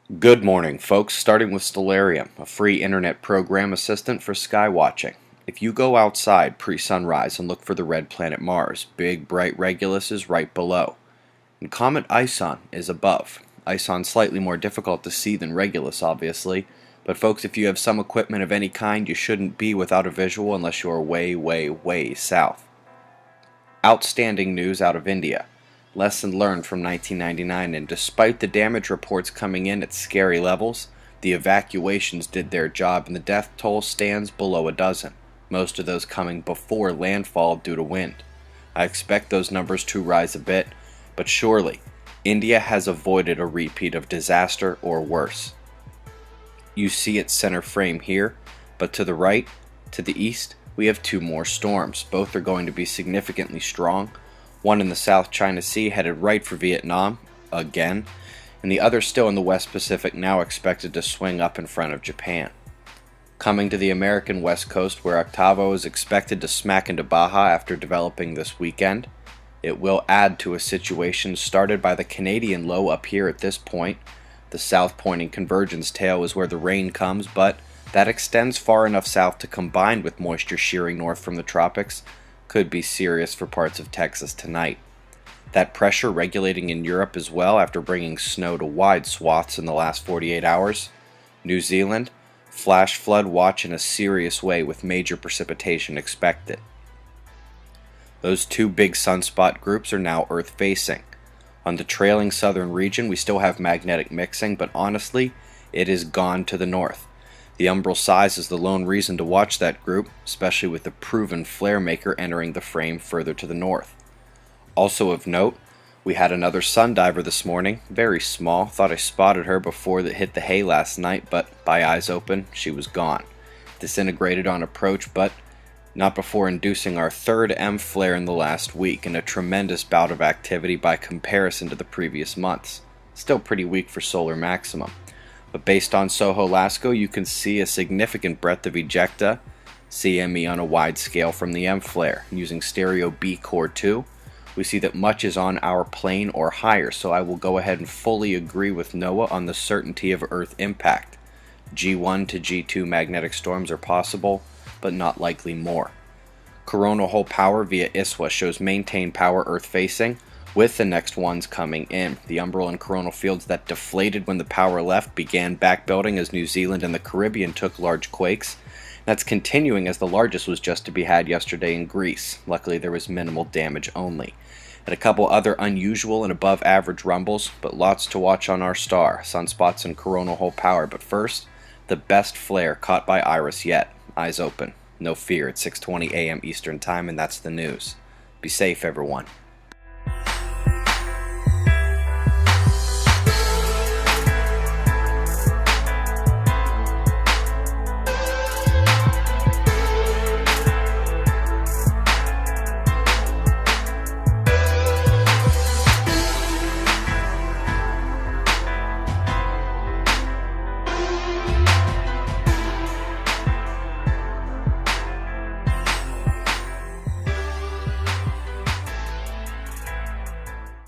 Good morning, folks, starting with Stellarium, a free internet program assistant for sky watching. If you go outside pre-sunrise and look for the red planet Mars, big bright Regulus is right below, and comet Ison is above. Ison slightly more difficult to see than Regulus, obviously, but folks, if you have some equipment of any kind, you shouldn't be without a visual unless you are way, way, way south. Outstanding news out of India. Lesson learned from 1999, and despite the damage reports coming in at scary levels, the evacuations did their job and the death toll stands below a dozen, most of those coming before landfall due to wind. I expect those numbers to rise a bit, but surely India has avoided a repeat of disaster or worse. You see its center frame here, but to the right, to the east, we have two more storms. Both are going to be significantly strong. One in the South China Sea headed right for Vietnam, again, and the other still in the West Pacific, now expected to swing up in front of Japan. Coming to the American West Coast, where Octavo is expected to smack into Baja after developing this weekend, it will add to a situation started by the Canadian low up here at this point. The south-pointing convergence tail is where the rain comes, but that extends far enough south to combine with moisture shearing north from the tropics. Could be serious for parts of Texas tonight. That pressure regulating in Europe as well after bringing snow to wide swaths in the last 48 hours. New Zealand, flash flood watch in a serious way with major precipitation expected. Those two big sunspot groups are now Earth-facing. On the trailing southern region, we still have magnetic mixing, but honestly, it is gone to the north. The umbral size is the lone reason to watch that group, especially with the proven flare maker entering the frame further to the north. Also of note, we had another sundiver this morning, very small. Thought I spotted her before that hit the hay last night, but by eyes open, she was gone. Disintegrated on approach, but not before inducing our third M flare in the last week, and a tremendous bout of activity by comparison to the previous months. Still pretty weak for solar maximum. But based on Soho Lasco, you can see a significant breadth of ejecta, CME on a wide scale from the M flare. Using stereo B core 2, we see that much is on our plane or higher, so I will go ahead and fully agree with NOAA on the certainty of Earth impact. G1 to G2 magnetic storms are possible, but not likely more. Coronal hole power via ISWA shows maintained power Earth-facing, with the next ones coming in. The umbral and coronal fields that deflated when the power left began backbuilding as New Zealand and the Caribbean took large quakes. That's continuing as the largest was just to be had yesterday in Greece. Luckily there was minimal damage only. And a couple other unusual and above average rumbles, but lots to watch on our star, sunspots and coronal hole power. But first, the best flare caught by Iris yet. Eyes open. No fear, it's 6:20 a.m. Eastern Time, and that's the news. Be safe, everyone.